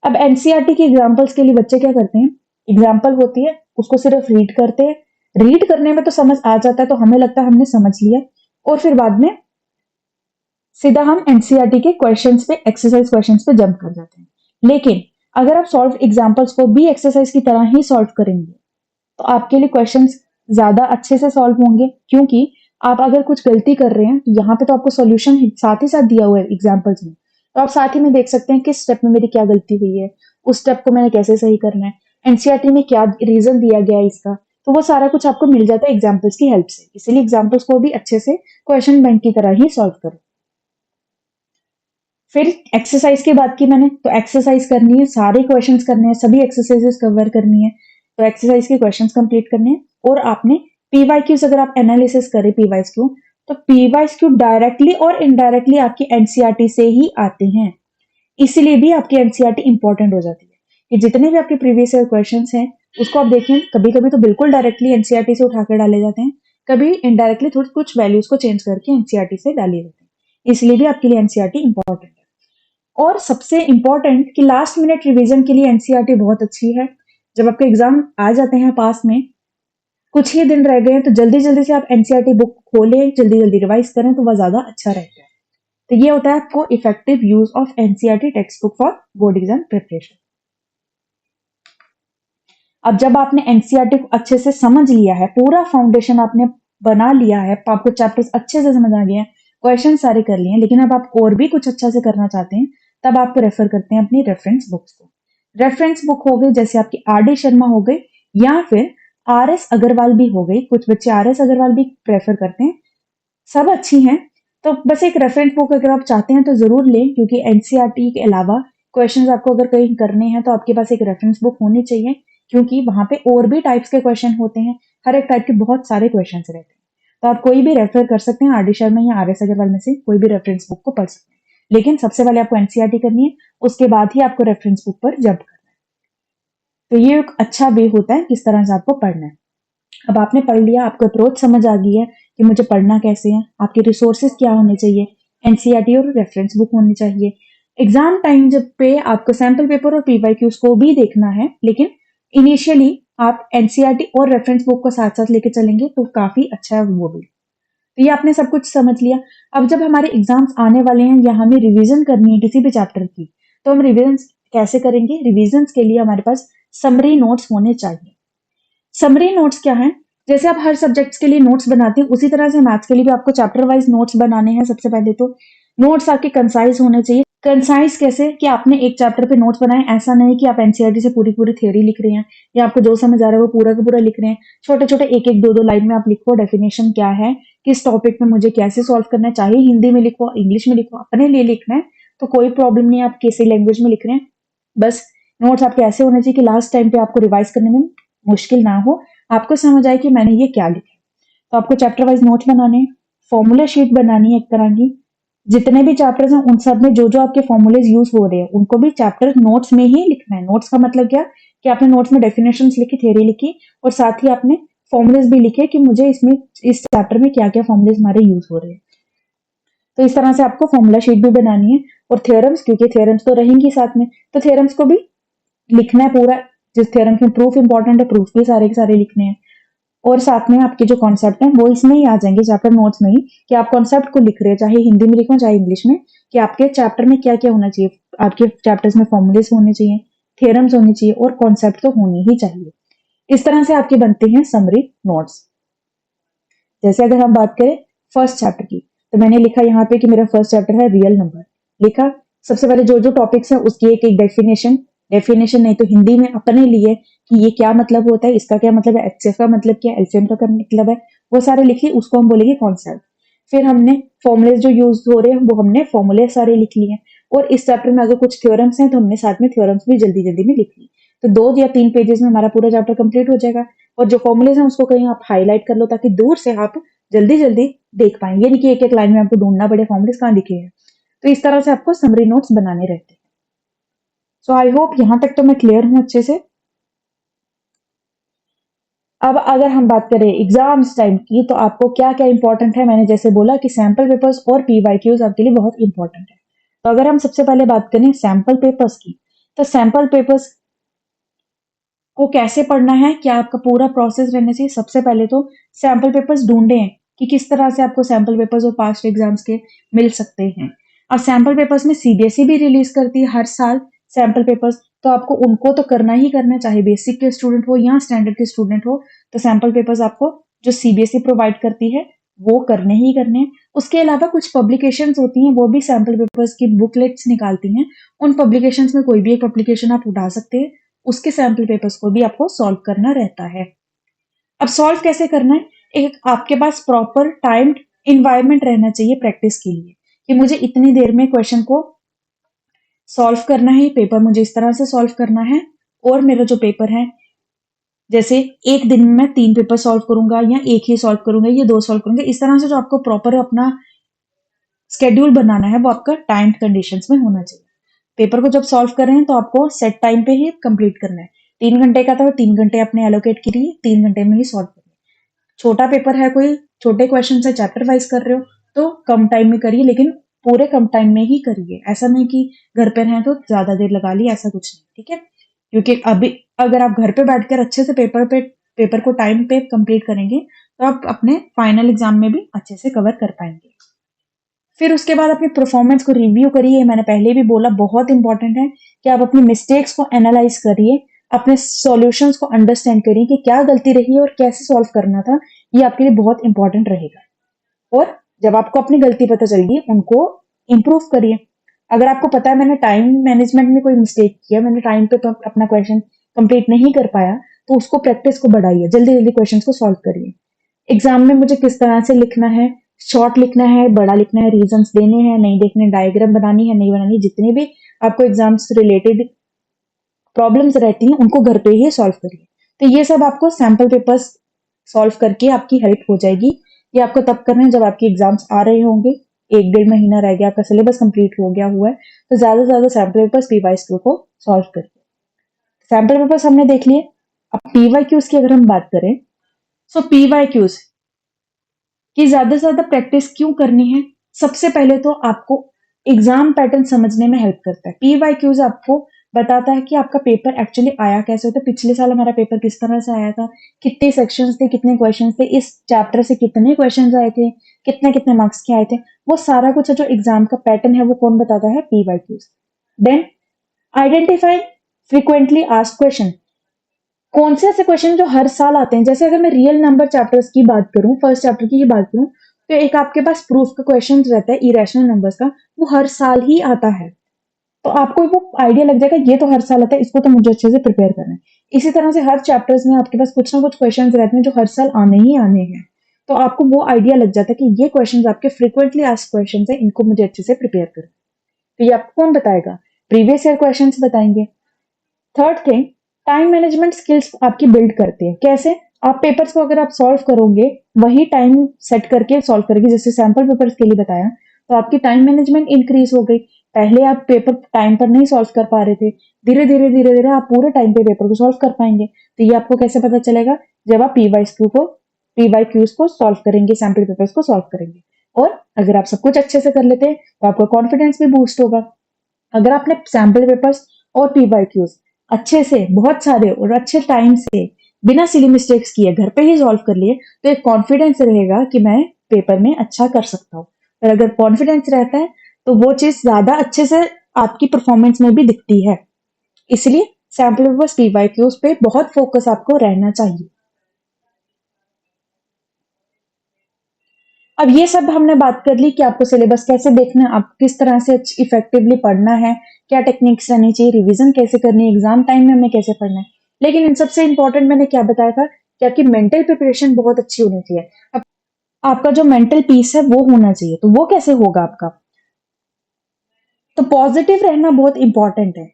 अब एनसीईआरटी के एग्जाम्पल्स के लिए बच्चे क्या करते हैं, एग्जाम्पल होती है उसको सिर्फ रीड करते हैं, रीड करने में तो समझ आ जाता है, तो हमें लगता है हमने समझ लिया, और फिर बाद में सीधा हम एनसीईआरटी के क्वेश्चंस पे, एक्सरसाइज क्वेश्चंस पे जंप कर जाते हैं। लेकिन अगर आप सॉल्व एग्जाम्पल्स को भी एक्सरसाइज की तरह ही सॉल्व करेंगे, तो आपके लिए क्वेश्चंस ज़्यादा अच्छे से सॉल्व होंगे, क्योंकि आप अगर कुछ गलती कर रहे हैं तो यहाँ पे तो आपको सॉल्यूशन साथ ही साथ दिया हुआ है एग्जाम्पल्स में, तो आप साथ ही में देख सकते हैं किस स्टेप में मेरी क्या गलती हुई है, उस स्टेप को मैंने कैसे सही करना है, एनसीईआरटी में क्या रीजन दिया गया है इसका, तो वो सारा कुछ आपको मिल जाता है एग्जाम्पल्स की हेल्प से। इसीलिए एग्जाम्पल्स को भी अच्छे से क्वेश्चन बैंक की तरह ही सॉल्व करो। फिर एक्सरसाइज की बात की मैंने, तो एक्सरसाइज करनी है, सारे क्वेश्चंस करने हैं, सभी एक्सरसाइजेस कवर करनी है, तो एक्सरसाइज के क्वेश्चंस कंप्लीट करने हैं। और आपने पीवाईक्यूज अगर आप एनालिसिस करें पीवाईक्यू, तो पीवाईक्यू डायरेक्टली और इनडायरेक्टली आपकी एनसीईआरटी से ही आते हैं, इसीलिए भी आपकी एनसीईआरटी इंपॉर्टेंट हो जाती है कि जितने भी आपके प्रीवियस ईयर क्वेश्चंस हैं उसको आप देखें, कभी कभी तो बिल्कुल डायरेक्टली एनसीईआरटी से उठा कर डाले जाते हैं, कभी इनडायरेक्टली थोड़ी कुछ वैल्यूज को चेंज करके एनसीईआरटी से डाले जाते हैं, इसलिए भी आपके लिए एनसीईआरटी इंपॉर्टेंट है। और सबसे इंपॉर्टेंट कि लास्ट मिनट रिवीजन के लिए एनसीईआरटी बहुत अच्छी है। जब आपके एग्जाम आ जाते हैं पास में, कुछ ही दिन रह गए हैं, तो जल्दी जल्दी से आप एनसीईआरटी बुक खोलें, जल्दी जल्दी रिवाइज करें, तो वह ज्यादा अच्छा रहता है। तो ये होता है आपको effective use of NCERT text book for board exam preparation. अब जब आपने एनसीईआरटी को अच्छे से समझ लिया है, पूरा फाउंडेशन आपने बना लिया है, आपको चैप्टर्स अच्छे से समझ आ गए हैं, क्वेश्चन सारे कर लिए हैं, लेकिन अब आप और भी कुछ अच्छा से करना चाहते हैं, तब आप रेफर करते हैं अपनी रेफरेंस बुक्स को। रेफरेंस बुक हो गई जैसे आपकी आर डी शर्मा हो गई, या फिर आर एस अग्रवाल भी हो गई, कुछ बच्चे आर एस अग्रवाल भी प्रेफर करते हैं, सब अच्छी हैं। तो बस एक रेफरेंस बुक अगर आप चाहते हैं तो जरूर लें, क्योंकि एनसीईआरटी के अलावा क्वेश्चंस आपको अगर कहीं करने हैं तो आपके पास एक रेफरेंस बुक होनी चाहिए, क्योंकि वहां पे और भी टाइप्स के क्वेश्चन होते हैं, हर एक टाइप के बहुत सारे क्वेश्चन रहते हैं, तो आप कोई भी रेफर कर सकते हैं, आर डी शर्मा या आर एस अग्रवाल में से कोई भी रेफरेंस बुक को पढ़ सकते हैं, लेकिन सबसे पहले आपको एनसीईआरटी करनी है, उसके बाद ही आपको रेफरेंस बुक पर जंप करना है। तो ये एक अच्छा वे होता है किस तरह से आपको पढ़ना है। अब आपने पढ़ लिया, आपको अप्रोच समझ आ गई है कि मुझे पढ़ना कैसे है, आपके रिसोर्सेज क्या होने चाहिए, एनसीईआरटी और रेफरेंस बुक होनी चाहिए। एग्जाम टाइम जब पे आपको सैंपल पेपर और पीवाईक्यूज को भी देखना है, लेकिन इनिशियली आप एनसीईआरटी और रेफरेंस बुक को साथ साथ लेके चलेंगे तो काफी अच्छा है वो भी। तो ये आपने सब कुछ समझ लिया। अब जब हमारे एग्जाम्स आने वाले हैं या हमें रिवीजन करनी है किसी भी चैप्टर की, तो हम रिवीजन कैसे करेंगे? रिवीजन के लिए हमारे पास समरी नोट्स होने चाहिए। समरी नोट्स क्या है? जैसे आप हर सब्जेक्ट्स के लिए नोट्स बनाते हैं, उसी तरह से मैथ्स के लिए भी आपको चैप्टर वाइज नोट्स बनाने हैं। सबसे पहले तो नोट्स आपके कंसाइज होने चाहिए। कंसाइज कैसे? कि आपने एक चैप्टर पे नोट्स बनाए, ऐसा नहीं कि आप एनसीईआरटी से पूरी पूरी थ्योरी लिख रहे हैं या आपको जो समझ आ रहा है वो पूरा का पूरा लिख रहे हैं। छोटे छोटे एक एक दो दो लाइन में आप लिखो, डेफिनेशन क्या है, किस टॉपिक में मुझे कैसे सॉल्व करना है, चाहे हिंदी में लिखो, इंग्लिश में लिखो, अपने लिए लिखना है तो कोई प्रॉब्लम नहीं है, आप किसी लैंग्वेज में लिख रहे हैं। बस नोट्स आपके ऐसे होने चाहिए कि लास्ट टाइम पे आपको रिवाइज करने में मुश्किल ना हो, आपको समझ आए कि मैंने ये क्या लिखा है। तो आपको चैप्टर वाइज नोट्स बनाने, फॉर्मूला शीट बनानी है एक तरह की, जितने भी चैप्टर्स हैं उन सब में जो जो आपके फॉर्मूलेज यूज हो रहे हैं उनको भी चैप्टर नोट्स में ही लिखना है। नोट्स का मतलब क्या कि आपने नोट्स में डेफिनेशंस लिखी, थ्योरी लिखी, और साथ ही आपने फॉर्मूलेज भी लिखे कि मुझे इसमें इस चैप्टर में क्या क्या फॉर्मूलेज हमारे यूज हो रहे हैं। तो इस तरह से आपको फॉर्मूला शीट भी बनानी है। और थ्योरम्स, क्योंकि थ्योरम्स तो रहेंगी साथ में, तो थ्योरम्स को भी लिखना है पूरा। जिस थ्योरम में प्रूफ इंपॉर्टेंट है, प्रूफ भी सारे के सारे लिखने हैं। और साथ में आपके जो कॉन्सेप्ट है वो इसमें ही आ जाएंगे चैप्टर नोट्स में ही, कि आप कॉन्सेप्ट को लिख रहे हैं, चाहे हिंदी में लिखो चाहे इंग्लिश में, कि आपके चैप्टर में क्या क्या होना चाहिए। आपके चैप्टर्स में फॉर्मूलेस होने चाहिए, थ्योरम्स होने चाहिए और कॉन्सेप्ट तो होने ही चाहिए। इस तरह से आपके बनते हैं समरी नोट्स। जैसे अगर हम बात करें फर्स्ट चैप्टर की, तो मैंने लिखा यहाँ पे कि मेरा फर्स्ट चैप्टर है रियल नंबर। लिखा सबसे पहले जो जो टॉपिक्स है उसकी एक एक डेफिनेशन नहीं तो हिंदी में अपने लिए कि ये क्या मतलब होता है, इसका क्या मतलब है, एचसीएफ का मतलब क्या है, एलसीएम का क्या मतलब है, वो सारे लिखिए, उसको हम बोलेंगे कॉन्सेप्ट। फिर हमने फॉर्मुले जो यूज हो रहे हैं वो हमने फॉर्मूले सारे लिख लिए। और इस चैप्टर में अगर कुछ थ्योरम्स हैं तो हमने साथ में थ्योरम्स भी जल्दी जल्दी में लिख ली। तो 2 या 3 पेजेस में हमारा पूरा चैप्टर कंप्लीट हो जाएगा। और जो फॉर्मुलेज हैं उसको कहीं आप हाईलाइट कर लो ताकि दूर से आप जल्दी जल्दी देख पाएंगे, ये नहीं कि एक एक लाइन में आपको ढूंढना पड़े फॉर्मुलेज कहाँ लिखे हैं। तो इस तरह से आपको समरी नोट्स बनाने रहते हैं। सो आई होप यहां तक तो मैं क्लियर हूं अच्छे से। अब अगर हम बात करें एग्जाम्स टाइम की, तो आपको क्या क्या इंपॉर्टेंट है, मैंने जैसे बोला कि सैंपल पेपर्स और पीवाईक्यूज आपके लिए बहुत इंपॉर्टेंट है। तो अगर हम सबसे पहले बात करें सैंपल पेपर्स की, तो सैंपल पेपर्स को कैसे पढ़ना है, क्या आपका पूरा प्रोसेस रहने चाहिए। सबसे पहले तो सैंपल पेपर्स ढूंढें कि किस तरह से आपको सैंपल पेपर्स और पास्ट एग्जाम्स के मिल सकते हैं। और सैंपल पेपर्स में सीबीएसई भी रिलीज करती है हर साल सैंपल पेपर्स, तो आपको उनको तो करना ही करना है, चाहे बेसिक के स्टूडेंट हो या स्टैंडर्ड के स्टूडेंट हो। तो सैम्पल पेपर्स आपको जो सीबीएसई प्रोवाइड करती है वो करने ही करने हैं। उसके अलावा कुछ पब्लिकेशंस होती हैं, वो भी सैम्पल पेपर्स की बुकलेट्स निकालती हैं। उन पब्लिकेशंस में कोई भी एक पब्लिकेशन आप उठा सकते हैं, उसके सैम्पल पेपर्स को भी आपको सॉल्व करना रहता है। अब सॉल्व कैसे करना है, एक आपके पास प्रॉपर टाइम्ड इन्वायरमेंट रहना चाहिए प्रैक्टिस के लिए, कि मुझे इतनी देर में क्वेश्चन को सॉल्व करना है, पेपर मुझे इस तरह से सॉल्व करना है, और मेरा जो पेपर है, जैसे एक दिन में मैं 3 पेपर सॉल्व करूंगा या एक ही सॉल्व करूंगा या 2 सॉल्व करूंगा, इस तरह से जो आपको प्रॉपर अपना स्केड्यूल बनाना है वो आपका टाइम्ड कंडीशंस में होना चाहिए। पेपर को जब सॉल्व कर रहे हैं तो आपको सेट टाइम पे ही कंप्लीट करना है। 3 घंटे का था, 3 घंटे अपने एलोकेट करिए, 3 घंटे में ही सॉल्व करिए। छोटा पेपर है, कोई छोटे क्वेश्चन है, चैप्टर वाइज कर रहे हो तो कम टाइम में करिए, लेकिन पूरे कम टाइम में ही करिए। ऐसा नहीं कि घर पे रहें तो ज्यादा देर लगा ली, ऐसा कुछ नहीं, ठीक है। क्योंकि अभी अगर आप घर पे बैठकर अच्छे से पेपर को टाइम पे कंप्लीट करेंगे तो आप अपने फाइनल एग्जाम में भी अच्छे से कवर कर पाएंगे। फिर उसके बाद अपनी परफॉर्मेंस को रिव्यू करिए। मैंने पहले भी बोला, बहुत इंपॉर्टेंट है कि आप अपनी मिस्टेक्स को एनालाइज करिए, अपने सॉल्यूशंस को अंडरस्टैंड करिए कि क्या गलती रही है और कैसे सॉल्व करना था। ये आपके लिए बहुत इंपॉर्टेंट रहेगा। और जब आपको अपनी गलती पता चलेगी, उनको इम्प्रूव करिए। अगर आपको पता है मैंने टाइम मैनेजमेंट में कोई मिस्टेक किया, मैंने टाइम पे तो अपना क्वेश्चन कंप्लीट नहीं कर पाया, तो उसको प्रैक्टिस को बढ़ाइए, जल्दी जल्दी क्वेश्चन को सॉल्व करिए। एग्जाम में मुझे किस तरह से लिखना है, शॉर्ट लिखना है, बड़ा लिखना है, रीजंस देने हैं नहीं देखने, डायग्राम बनानी है नहीं बनानी, जितने भी आपको एग्जाम से रिलेटेड प्रॉब्लम्स रहती हैं उनको घर पे ही सॉल्व करिए। तो ये सब आपको सैम्पल पेपर्स सॉल्व करके आपकी हेल्प हो जाएगी। ये आपको तब करना है जब आपके एग्जाम्स आ रहे होंगे, 1 डेढ़ महीना रह गया, आपका सिलेबस कंप्लीट हो गया हुआ है, तो ज्यादा से ज्यादा सैम्पल पेपर्स पीवाईक्यू को सॉल्व करिए। सैम्पल पेपर्स हमने देख लिए। अब पीवाईक्यूज की अगर हम बात करें, सो पीवाईक्यूज कि ज्यादा से ज्यादा प्रैक्टिस क्यों करनी है। सबसे पहले तो आपको एग्जाम पैटर्न समझने में हेल्प करता है। पीवाईक्यूज आपको बताता है कि आपका पेपर एक्चुअली आया कैसे होता है, पिछले साल हमारा पेपर किस तरह से आया था, कितने सेक्शंस थे, कितने क्वेश्चंस थे, इस चैप्टर से कितने क्वेश्चंस आए थे, कितने कितने मार्क्स के आए थे, वो सारा कुछ है जो एग्जाम का पैटर्न है वो कौन बताता है, PYQs. Then identify frequently asked question, कौन से ऐसे क्वेश्चन जो हर साल आते हैं। जैसे अगर मैं रियल नंबर चैप्टर्स की बात करूं, फर्स्ट चैप्टर की ही बात करूं, तो एक आपके पास प्रूफ का क्वेश्चन रहता है इरेशनल नंबर्स का, वो हर साल ही आता है। तो आपको वो आइडिया लग जाएगा ये तो हर साल आता है, इसको तो मुझे अच्छे से प्रिपेयर करना है। इसी तरह से हर चैप्टर्स में आपके पास कुछ ना कुछ क्वेश्चन रहते हैं जो हर साल आने ही आने हैं। तो आपको वो आइडिया लग जाता है कि ये क्वेश्चन आपके फ्रिक्वेंटली आस्क्ड क्वेश्चन है, इनको मुझे अच्छे से प्रिपेयर करना। तो ये आपको कौन बताएगा, प्रीवियस ईयर क्वेश्चन बताएंगे। Third thing, time management skills आपकी बिल्ड करते हैं। कैसे, आप पेपर्स को अगर आप सॉल्व करोगे, वही टाइम सेट करके सॉल्व करेंगे, जैसे सैंपल पेपर्स के लिए बताया, तो आपकी टाइम मैनेजमेंट इंक्रीज हो गई। पहले आप पेपर टाइम पर नहीं सॉल्व कर पा रहे थे, धीरे धीरे आप पूरे टाइम पे पेपर को सॉल्व कर पाएंगे। तो ये आपको कैसे पता चलेगा, जब आप पीवाईक्यूज को सॉल्व करेंगे, सैंपल पेपर्स को सॉल्व करेंगे। और अगर आप सब कुछ अच्छे से कर लेते हैं तो आपका कॉन्फिडेंस भी बूस्ट होगा। अगर आपने सैंपल पेपर्स और पीवाईक्यूज अच्छे से, बहुत सारे और अच्छे टाइम से, बिना सिली मिस्टेक्स किए घर पे ही सॉल्व कर लिए, तो एक कॉन्फिडेंस रहेगा कि मैं पेपर में अच्छा कर सकता हूँ। और अगर कॉन्फिडेंस रहता है तो वो चीज ज्यादा अच्छे से आपकी परफॉर्मेंस में भी दिखती है। इसलिए सैंपल पेपर्स पीवाईक्यूज पे बहुत फोकस आपको रहना चाहिए। अब ये सब हमने बात कर ली कि आपको सिलेबस कैसे देखना है, आप किस तरह से इफेक्टिवली पढ़ना है, क्या टेक्निक्स रहनी चाहिए, रिवीजन कैसे करनी है, एग्जाम टाइम में हमें कैसे पढ़ना है। लेकिन इन सबसे इंपॉर्टेंट मैंने क्या बताया था कि आपकी मेंटल प्रिपरेशन बहुत अच्छी होनी चाहिए। अब आपका जो मेंटल पीस है वो होना चाहिए। तो वो कैसे होगा आपका, तो पॉजिटिव रहना बहुत इंपॉर्टेंट है।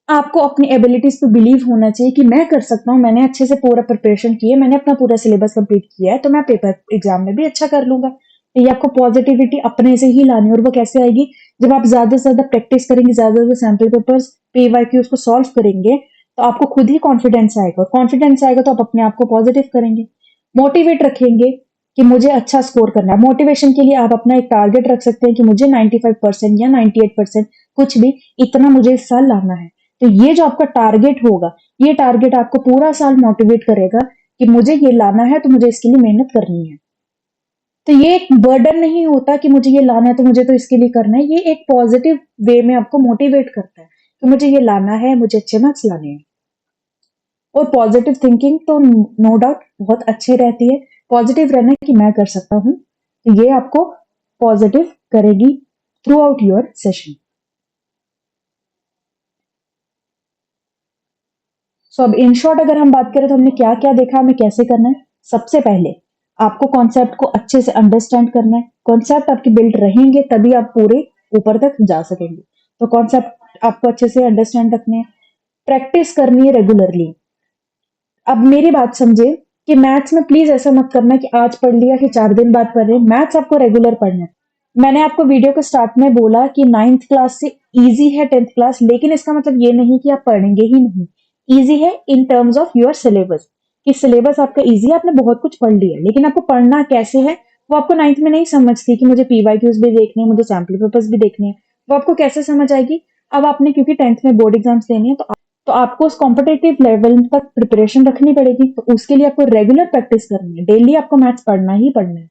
आपको अपनी एबिलिटीज पे बिलीव होना चाहिए कि मैं कर सकता हूँ, मैंने अच्छे से पूरा प्रिपरेशन किया है, मैंने अपना पूरा सिलेबस कंप्लीट किया है, तो मैं पेपर एग्जाम में भी अच्छा कर लूंगा। तो ये आपको पॉजिटिविटी अपने से ही लानी है। और वो कैसे आएगी, जब आप ज्यादा से ज्यादा प्रैक्टिस करेंगे, ज्यादा से ज्यादा सैंपल पेपर्स पीवाईक्यूज को सॉल्व करेंगे, तो आपको खुद ही कॉन्फिडेंस आएगा। और कॉन्फिडेंस आएगा तो आप अपने आप को पॉजिटिव करेंगे, मोटिवेट रखेंगे कि मुझे अच्छा स्कोर करना है। मोटिवेशन के लिए आप अपना एक टारगेट रख सकते हैं कि मुझे 95% या 98%, कुछ भी, इतना मुझे इस साल लाना है। तो ये जो आपका टारगेट होगा, ये टारगेट आपको पूरा साल मोटिवेट करेगा कि मुझे ये लाना है, तो मुझे इसके लिए मेहनत करनी है। तो ये एक बर्डन नहीं होता कि मुझे ये लाना है तो मुझे तो इसके लिए करना है। ये एक पॉजिटिव वे में आपको मोटिवेट करता है कि मुझे ये लाना है, मुझे अच्छे मार्क्स लाने हैं। और पॉजिटिव थिंकिंग तो नो डाउट बहुत अच्छी रहती है। पॉजिटिव रहना कि मैं कर सकता हूँ, तो ये आपको पॉजिटिव करेगी थ्रू आउट योर सेशन। सो अब इन शॉर्ट अगर हम बात करें तो हमने क्या क्या देखा, हमें कैसे करना है। सबसे पहले आपको कॉन्सेप्ट को अच्छे से अंडरस्टैंड करना है। कॉन्सेप्ट आपके बिल्ड रहेंगे तभी आप पूरे ऊपर तक जा सकेंगे। तो कॉन्सेप्ट आपको अच्छे से अंडरस्टैंड रखने हैं, प्रैक्टिस करनी है रेगुलरली। अब मेरी बात समझे कि मैथ्स में प्लीज ऐसा मत करना कि आज पढ़ लिया कि 4 दिन बाद पढ़ रहे हैं। मैथ्स आपको रेगुलर पढ़ना है। मैंने आपको वीडियो के स्टार्ट में बोला कि 9th क्लास से इजी है 10th क्लास, लेकिन इसका मतलब ये नहीं कि आप पढ़ेंगे ही नहीं। इजी है in terms of your syllabus, कि सिलेबस आपका इजी है, आपने बहुत कुछ पढ़ लिया, लेकिन आपको पढ़ना कैसे है वो आपको 9th में नहीं समझती कि मुझे पीवाईक्यूज भी देखने हैं, मुझे सैम्पल पेपर्स भी देखने हैं। वो आपको कैसे समझ आएगी? अब आपने क्योंकि 10th में बोर्ड एग्जाम्स देने हैं, तो आपको उस कॉम्पिटेटिव लेवल तक प्रिपरेशन रखनी पड़ेगी। तो उसके लिए आपको रेगुलर प्रैक्टिस करनी है। डेली आपको मैथ्स पढ़ना ही पढ़ना है,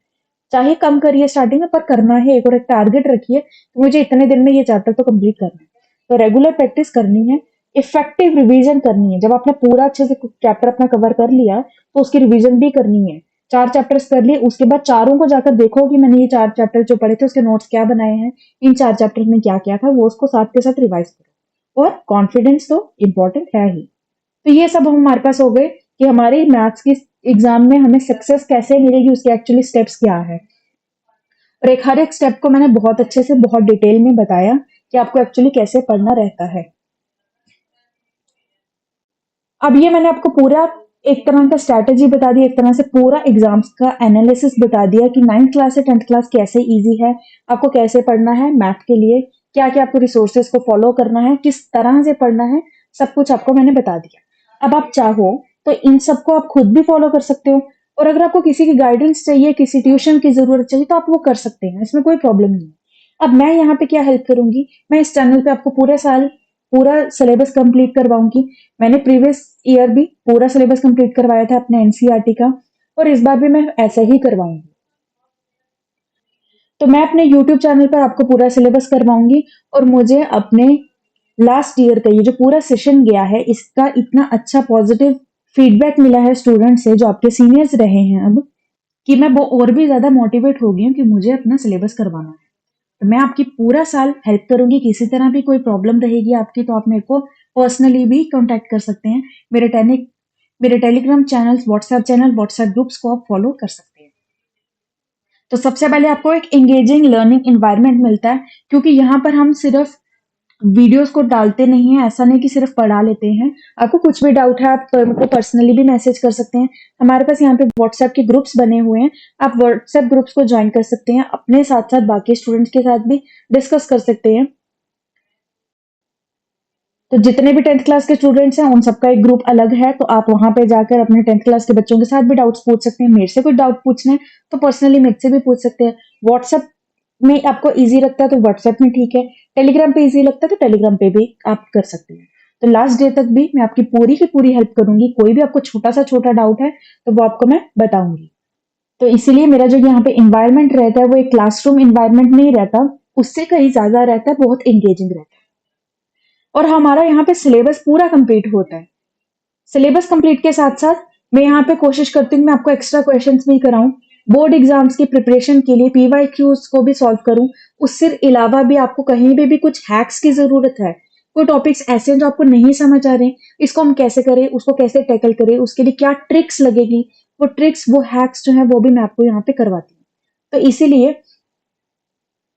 चाहे कम करिए स्टार्टिंग में, पर करना है। एक और एक टारगेट रखिए कि मुझे इतने दिन में ये चैप्टर तो कंप्लीट करना है। तो रेगुलर प्रैक्टिस करनी है, इफेक्टिव रिवीजन करनी है। जब आपने पूरा अच्छे से चैप्टर अपना कवर कर लिया तो उसकी रिवीजन भी करनी है। 4 चैप्टर्स कर लिए, उसके बाद चारों को जाकर देखो कि मैंने ये 4 चैप्टर जो पढ़े थे उसके नोट्स क्या बनाए हैं, इन 4 चैप्टर में क्या क्या था, वो उसको साथ के साथ रिवाइज करो। और कॉन्फिडेंस तो इम्पोर्टेंट है ही। तो ये सब हमारे पास हो गए कि हमारे मैथ्स की एग्जाम में हमें सक्सेस कैसे मिलेगी, उसके एक्चुअली स्टेप्स क्या है। और एक हर एक स्टेप को मैंने बहुत अच्छे से बहुत डिटेल में बताया कि आपको एक्चुअली कैसे पढ़ना रहता है। अब ये मैंने आपको पूरा एक तरह का स्ट्रैटेजी बता दी, एक तरह से पूरा एग्जाम्स का एनालिसिस बता दिया कि 9th क्लास से 10th क्लास कैसे इजी है, आपको कैसे पढ़ना है मैथ के लिए, क्या क्या आपको रिसोर्सेज को फॉलो करना है, किस तरह से पढ़ना है, सब कुछ आपको मैंने बता दिया। अब आप चाहो तो इन सबको आप खुद भी फॉलो कर सकते हो, और अगर आपको किसी की गाइडेंस चाहिए, किसी ट्यूशन की जरूरत चाहिए, तो आप वो कर सकते हैं, इसमें कोई प्रॉब्लम नहीं है। अब मैं यहाँ पे क्या हेल्प करूंगी, मैं इस चैनल पे आपको पूरे साल पूरा सिलेबस कंप्लीट करवाऊंगी। मैंने प्रीवियस ईयर भी पूरा सिलेबस कंप्लीट करवाया था अपने एनसीईआरटी का, और इस बार भी मैं ऐसा ही करवाऊंगी। तो मैं अपने यूट्यूब चैनल पर आपको पूरा सिलेबस करवाऊंगी, और मुझे अपने लास्ट ईयर का ये जो पूरा सेशन गया है इसका इतना अच्छा पॉजिटिव फीडबैक मिला है स्टूडेंट से, जो आपके सीनियर्स रहे हैं अब, कि मैं वो और भी ज्यादा मोटिवेट हो गई हूँ कि मुझे अपना सिलेबस करवाना है। तो मैं आपकी पूरा साल हेल्प करूंगी। किसी तरह भी कोई प्रॉब्लम रहेगी आपकी तो आप मेरे को पर्सनली भी कांटेक्ट कर सकते हैं। मेरे Telegram channels, WhatsApp channel, WhatsApp groups को आप फॉलो कर सकते हैं। तो सबसे पहले आपको एक एंगेजिंग लर्निंग एनवायरनमेंट मिलता है, क्योंकि यहाँ पर हम सिर्फ वीडियोस को डालते नहीं है, ऐसा नहीं कि सिर्फ पढ़ा लेते हैं। आपको कुछ भी डाउट है आप मेरे को पर्सनली भी मैसेज कर सकते हैं। हमारे पास यहाँ पे व्हाट्सएप के ग्रुप्स बने हुए हैं, आप व्हाट्सएप ग्रुप्स को ज्वाइन कर सकते हैं, अपने साथ साथ बाकी स्टूडेंट्स के साथ भी डिस्कस कर सकते हैं। तो जितने भी 10th क्लास के स्टूडेंट्स हैं उन सबका एक ग्रुप अलग है, तो आप वहां पे जाकर अपने 10th क्लास के बच्चों के साथ भी डाउट्स पूछ सकते हैं। मेरे से कोई डाउट पूछने हैं तो पर्सनली मेरे से भी पूछ सकते हैं। व्हाट्सएप में आपको इजी लगता है तो व्हाट्सएप में ठीक है, टेलीग्राम पे इजी लगता है तो टेलीग्राम पे भी आप कर सकते हैं। तो लास्ट डे तक भी मैं आपकी पूरी की पूरी हेल्प करूंगी। कोई भी आपको छोटा सा छोटा डाउट है तो वो आपको मैं बताऊंगी। तो इसीलिए मेरा जो यहाँ पे इन्वायरमेंट रहता है वो एक क्लासरूम इन्वायरमेंट नहीं रहता, उससे कहीं ज्यादा रहता है, बहुत एंगेजिंग रहता है। और हमारा यहाँ पे सिलेबस पूरा कंप्लीट होता है। सिलेबस कंप्लीट के साथ साथ मैं यहाँ पे कोशिश करती हूँ मैं आपको एक्स्ट्रा क्वेश्चंस भी कराऊं, बोर्ड एग्जाम्स की प्रिपरेशन के लिए पीवाईक्यूज को भी सॉल्व करूं। उससे अलावा भी आपको कहीं पे भी कुछ हैक्स की जरूरत है, कोई टॉपिक्स ऐसे हैं जो आपको नहीं समझ आ रहे, इसको हम कैसे करें, उसको कैसे टैकल करें, उसके लिए क्या ट्रिक्स लगेगी, वो ट्रिक्स वो हैक्स जो है वो भी मैं आपको यहाँ पे करवाती हूँ। तो इसीलिए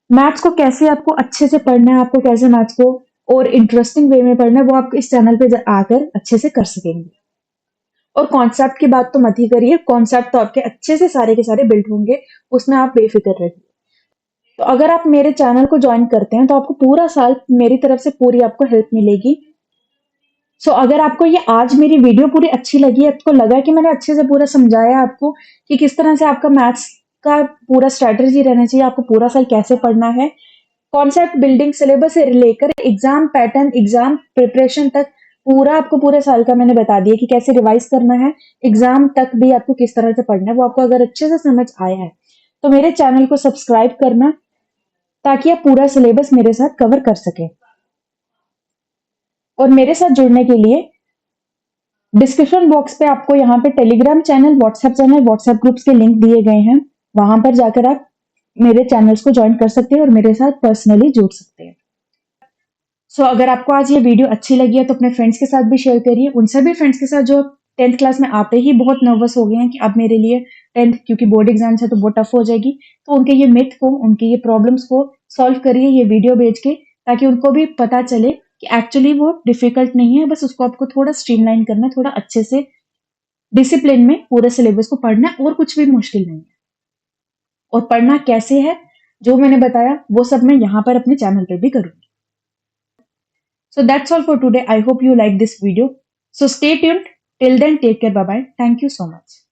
मैथ्स को कैसे आपको अच्छे से पढ़ना है, आपको कैसे मैथ्स को और इंटरेस्टिंग वे में पढ़ना है, वो आप इस चैनल पे आकर अच्छे से कर सकेंगे। और कॉन्सेप्ट की बात तो मत ही करिए, कॉन्सेप्ट तो आपके अच्छे से सारे के सारे बिल्ड होंगे, उसमें आप बेफिक्र रहिए। तो अगर आप मेरे चैनल को ज्वाइन करते हैं तो आपको पूरा साल मेरी तरफ से पूरी आपको हेल्प मिलेगी। सो अगर आपको ये आज मेरी वीडियो पूरी अच्छी लगी, आपको लगा कि मैंने अच्छे से पूरा समझाया आपको कि किस तरह से आपका मैथ्स का पूरा स्ट्रैटेजी रहना चाहिए, आपको पूरा साल कैसे पढ़ना है, कॉन्सेप्ट बिल्डिंग सिलेबस से लेकर एग्जाम पैटर्न, एग्जाम प्रिपरेशन तक, पूरा आपको पूरे साल का मैंने बता दिया कि कैसे रिवाइज करना है, एग्जाम तक भी आपको किस तरह से पढ़ना है, वो आपको अगर अच्छे से समझ आया है तो मेरे चैनल को सब्सक्राइब करना, ताकि आप पूरा सिलेबस मेरे साथ कवर कर सके। और मेरे साथ जुड़ने के लिए डिस्क्रिप्शन बॉक्स पे आपको यहाँ पे टेलीग्राम चैनल, व्हाट्सएप ग्रुप्स के लिंक दिए गए हैं। वहां पर जाकर आप मेरे चैनल्स को ज्वाइन कर सकते हैं और मेरे साथ पर्सनली जुड़ सकते हैं। सो अगर आपको आज ये वीडियो अच्छी लगी है तो अपने फ्रेंड्स के साथ भी शेयर करिए, उन सभी फ्रेंड्स के साथ जो 10th क्लास में आते ही बहुत नर्वस हो गए हैं कि अब मेरे लिए 10th, क्योंकि बोर्ड एग्जाम्स है तो बहुत टफ हो जाएगी, तो उनके ये मिथ को, उनके ये प्रॉब्लम्स को सॉल्व करिए ये वीडियो भेज के, ताकि उनको भी पता चले कि एक्चुअली वो डिफिकल्ट नहीं है, बस उसको आपको थोड़ा स्ट्रीमलाइन करना है, थोड़ा अच्छे से डिसिप्लिन में पूरे सिलेबस को पढ़ना है, और कुछ भी मुश्किल नहीं है। और पढ़ना कैसे है जो मैंने बताया वो सब मैं यहाँ पर अपने चैनल पे भी करूंगी। So that's all for today. I hope you like this video. So stay tuned. Till then, take care. Bye bye. Thank you so much.